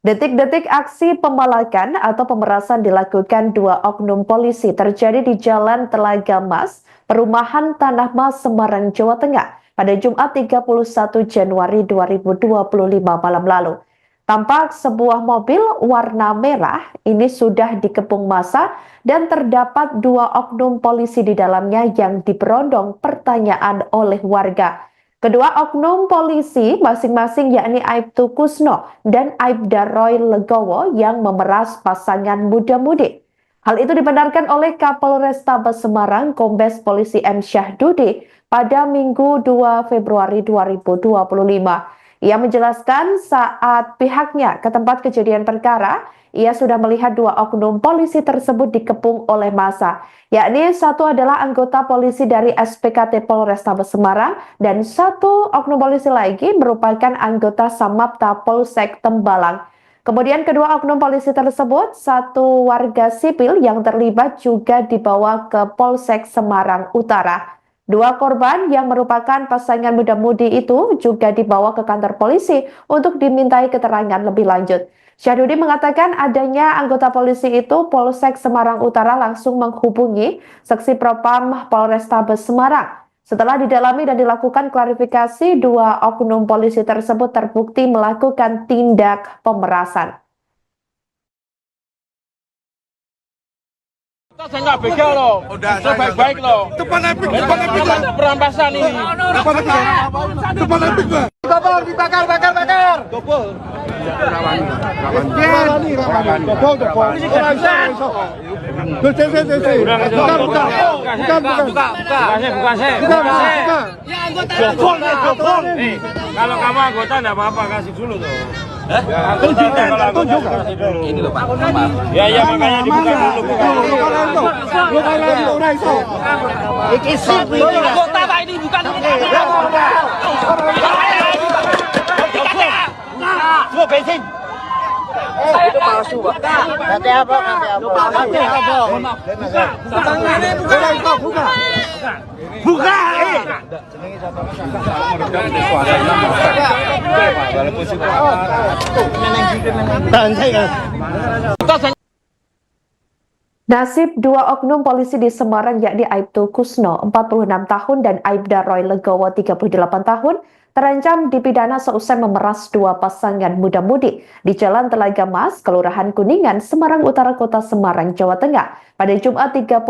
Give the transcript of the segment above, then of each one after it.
Detik-detik aksi pemalakan atau pemerasan dilakukan dua oknum polisi terjadi di Jalan Telaga Mas, Perumahan Tanah Mas, Semarang, Jawa Tengah pada Jumat 31 Januari 2025 malam lalu. Tampak sebuah mobil warna merah ini sudah dikepung massa dan terdapat dua oknum polisi di dalamnya yang diberondong pertanyaan oleh warga. Kedua oknum polisi masing-masing yakni Aibtu Kusno dan Aibda Roy Legowo yang memeras pasangan muda-mudi. Hal itu dibenarkan oleh Kapolrestabes Semarang Kombes Polisi M. Syahdudi pada Minggu 2 Februari 2025. Ia menjelaskan saat pihaknya ke tempat kejadian perkara, ia sudah melihat dua oknum polisi tersebut dikepung oleh massa, yakni satu adalah anggota polisi dari SPKT Polrestabes Semarang dan satu oknum polisi lagi merupakan anggota Samapta Polsek Tembalang. Kemudian kedua oknum polisi tersebut, satu warga sipil yang terlibat juga dibawa ke Polsek Semarang Utara. Dua korban yang merupakan pasangan muda-mudi itu juga dibawa ke kantor polisi untuk dimintai keterangan lebih lanjut. Syahdudi mengatakan adanya anggota polisi itu Polsek Semarang Utara langsung menghubungi Seksi Propam Polrestabes Semarang. Setelah didalami dan dilakukan klarifikasi, dua oknum polisi tersebut terbukti melakukan tindak pemerasan. Saya nggak begal loh, saya baik-baik loh. Depan Epic, depan Epic. Perampasan ini. Depan Epic. Depan Epic, Pak. Dibakar. Dobol. Dobol. Buka. Kalau kamu anggota nggak apa-apa, kasih dulu tuh. Tunjuk. Ini loh Pak, ya makanya dibuka dulu. Anggota Pak, ini bukan semua bensin. Itu palsu Pak. Nanti apa? Buka. Nasib dua oknum polisi di Semarang yakni Aibtu Kusno 46 tahun dan Aibda Roy Legowo 38 tahun terancam dipidana seusai memeras dua pasangan muda-mudi di Jalan Telaga Mas, Kelurahan Kuningan, Semarang Utara, Kota Semarang, Jawa Tengah pada Jumat 31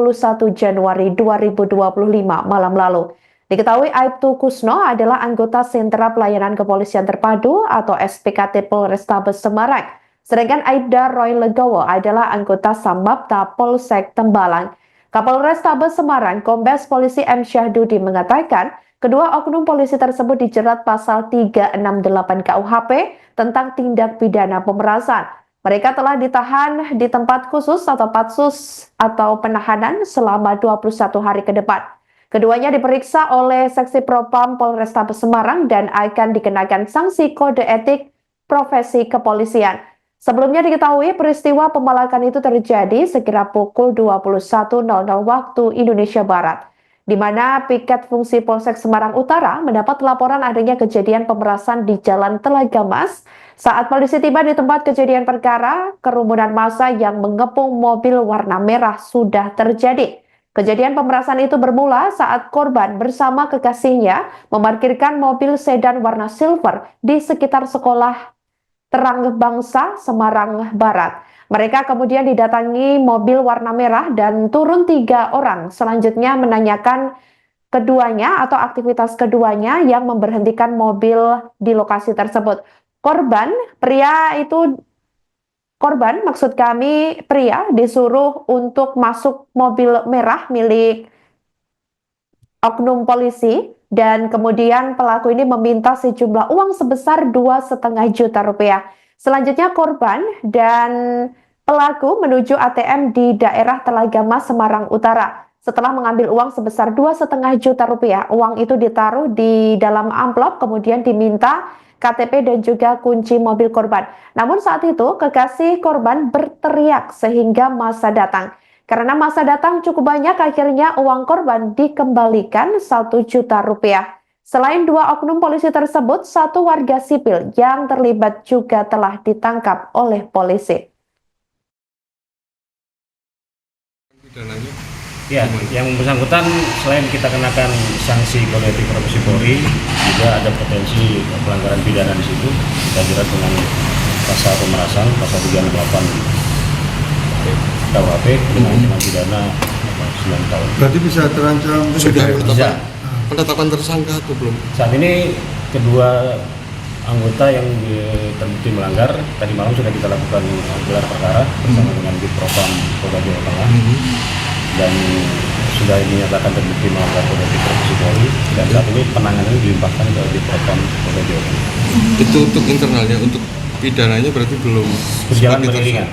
Januari 2025 malam lalu. Diketahui Aibtu Kusno adalah anggota Sentra Pelayanan Kepolisian Terpadu atau SPKT Polrestabes Semarang. Sedangkan Aibda Roy Legowo adalah anggota Samapta Polsek Tembalang. Kapolrestabes Semarang Kombes Polisi M. Syahdudi mengatakan, kedua oknum polisi tersebut dijerat pasal 368 KUHP tentang tindak pidana pemerasan. Mereka telah ditahan di tempat khusus atau patsus atau penahanan selama 21 hari ke depan. Keduanya diperiksa oleh Seksi Propam Polrestabes Semarang dan akan dikenakan sanksi kode etik profesi kepolisian. Sebelumnya diketahui peristiwa pemalakan itu terjadi sekira pukul 21.00 waktu Indonesia Barat, di mana piket fungsi Polsek Semarang Utara mendapat laporan adanya kejadian pemerasan di Jalan Telaga Mas. Saat polisi tiba di tempat kejadian perkara, kerumunan massa yang mengepung mobil warna merah sudah terjadi. Kejadian pemerasan itu bermula saat korban bersama kekasihnya memarkirkan mobil sedan warna silver di sekitar sekolah Terang Bangsa, Semarang Barat. Mereka kemudian didatangi mobil warna merah dan turun 3 orang. Selanjutnya menanyakan keduanya atau aktivitas keduanya yang memberhentikan mobil di lokasi tersebut. Korban maksud kami pria disuruh untuk masuk mobil merah milik oknum polisi. Dan kemudian pelaku ini meminta sejumlah uang sebesar 2,5 juta rupiah. Selanjutnya korban dan pelaku menuju ATM di daerah Telaga Mas, Semarang Utara. Setelah mengambil uang sebesar 2,5 juta rupiah, uang itu ditaruh di dalam amplop kemudian diminta KTP dan juga kunci mobil korban. Namun saat itu kekasih korban berteriak sehingga massa datang. Karena massa datang cukup banyak, akhirnya uang korban dikembalikan 1 juta rupiah. Selain dua oknum polisi tersebut, satu warga sipil yang terlibat juga telah ditangkap oleh polisi. Ya, yang bersangkutan selain kita kenakan sanksi kode etik profesi Polri, juga ada potensi pelanggaran pidana di situ. Kita jerat dengan pasal pemerasan, pasal 38 KUHP dengan ancaman pidana 9 tahun. Berarti bisa terancam Sudah Bisa. penetapan tersangka atau belum? Saat ini kedua anggota yang terbukti melanggar tadi malam sudah kita lakukan gelar perkara bersama dengan Ditpropam Polda Jawa Tengah. Dan sudah dinyatakan terbukti melanggar kode etik profesi Polri, dan saat ini penanganannya dilimpahkan ke Ditpropam Polda Jawa Tengah. Itu untuk internalnya, untuk pidananya berarti belum Berjalan sebagai beriringan.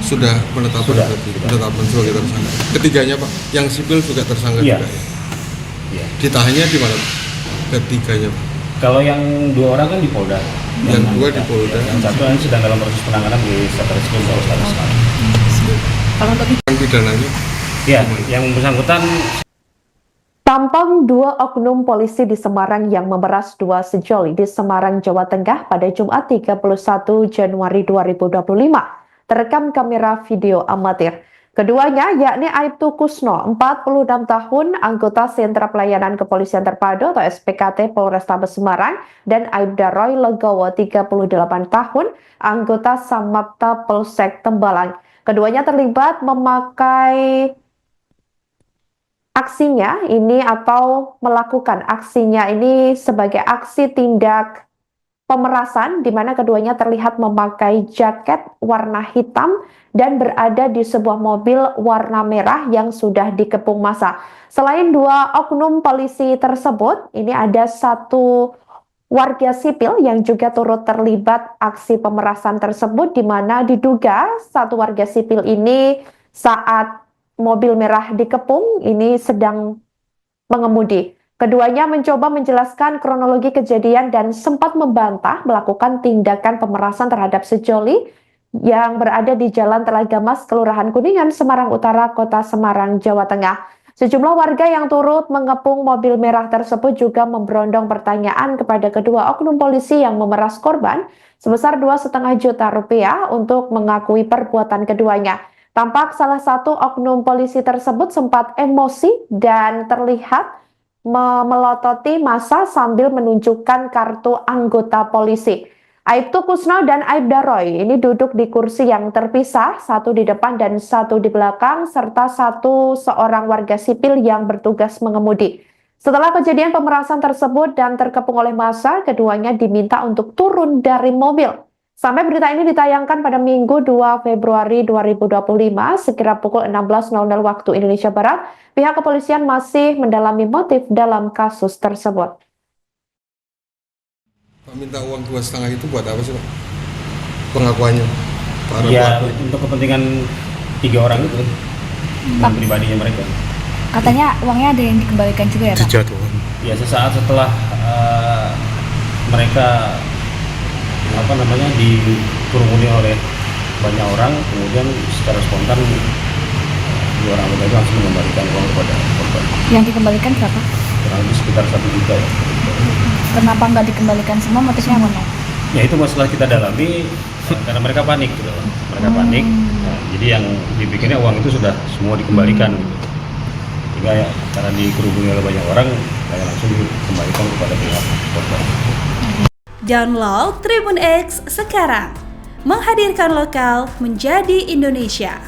Sudah penetapan Sudah. berarti, penetapan sebagai tersangka. Ketiganya Pak, yang sipil juga tersangka Iya. juga ya? Iya. Ditahannya di mana Pak? Ketiganya Pak? Kalau yang dua orang kan di Polda. Yang dua di Polda. Yang satu kan sedang dalam proses penanganan di Satreskrim Polresta Semarang. Kalau untuk Pidananya? Iya, yang bersangkutan Tampang dua oknum polisi di Semarang yang memeras dua sejoli di Semarang, Jawa Tengah pada Jumat 31 Januari 2025 terekam kamera video amatir. Keduanya yakni Aibtu Kusno, 46 tahun, anggota Sentra Pelayanan Kepolisian Terpadu atau SPKT Polrestabes Semarang, dan Aibda Roy Legowo, 38 tahun, anggota Samapta Polsek Tembalang. Keduanya terlibat memakai aksinya ini atau melakukan aksinya ini sebagai aksi tindak pemerasan, di mana keduanya terlihat memakai jaket warna hitam dan berada di sebuah mobil warna merah yang sudah dikepung massa. Selain dua oknum polisi tersebut, ini ada satu warga sipil yang juga turut terlibat aksi pemerasan tersebut, di mana diduga satu warga sipil ini saat mobil merah dikepung ini sedang mengemudi. Keduanya mencoba menjelaskan kronologi kejadian dan sempat membantah melakukan tindakan pemerasan terhadap sejoli yang berada di Jalan Telaga Mas, Kelurahan Kuningan, Semarang Utara, Kota Semarang, Jawa Tengah. Sejumlah warga yang turut mengepung mobil merah tersebut juga memberondong pertanyaan kepada kedua oknum polisi yang memeras korban sebesar 2,5 juta rupiah untuk mengakui perbuatan keduanya. Tampak salah satu oknum polisi tersebut sempat emosi dan terlihat melototi massa sambil menunjukkan kartu anggota polisi. Aibtu Kusno dan Aibda Roy ini duduk di kursi yang terpisah, satu di depan dan satu di belakang, serta seorang warga sipil yang bertugas mengemudi. Setelah kejadian pemerasan tersebut dan terkepung oleh massa, keduanya diminta untuk turun dari mobil. Sampai berita ini ditayangkan pada Minggu 2 Februari 2025, sekira pukul 16.00 waktu Indonesia Barat, pihak kepolisian masih mendalami motif dalam kasus tersebut. Pak minta uang 2,5 itu buat apa sih Pak? Pengakuannya? Para ya pelaku. untuk kepentingan 3 orang itu dengan pribadinya mereka. katanya uangnya ada yang dikembalikan juga ya Pak? Ya sesaat setelah mereka dikerumuni oleh banyak orang, kemudian secara spontan 2 orang itu langsung mengembalikan uang kepada korban. Yang dikembalikan berapa? Kurang lebih sekitar 1 juta ya. Kenapa nggak dikembalikan semua, motifnya apa? Ya itu masalah kita dalami karena mereka panik gitu. Mereka panik. Nah, jadi yang dipikirnya uang itu sudah semua dikembalikan gitu. Sehingga ya, karena dikerumuni oleh banyak orang, saya langsung dikembalikan kepada pihak korban. Download Tribun X sekarang, menghadirkan lokal menjadi Indonesia.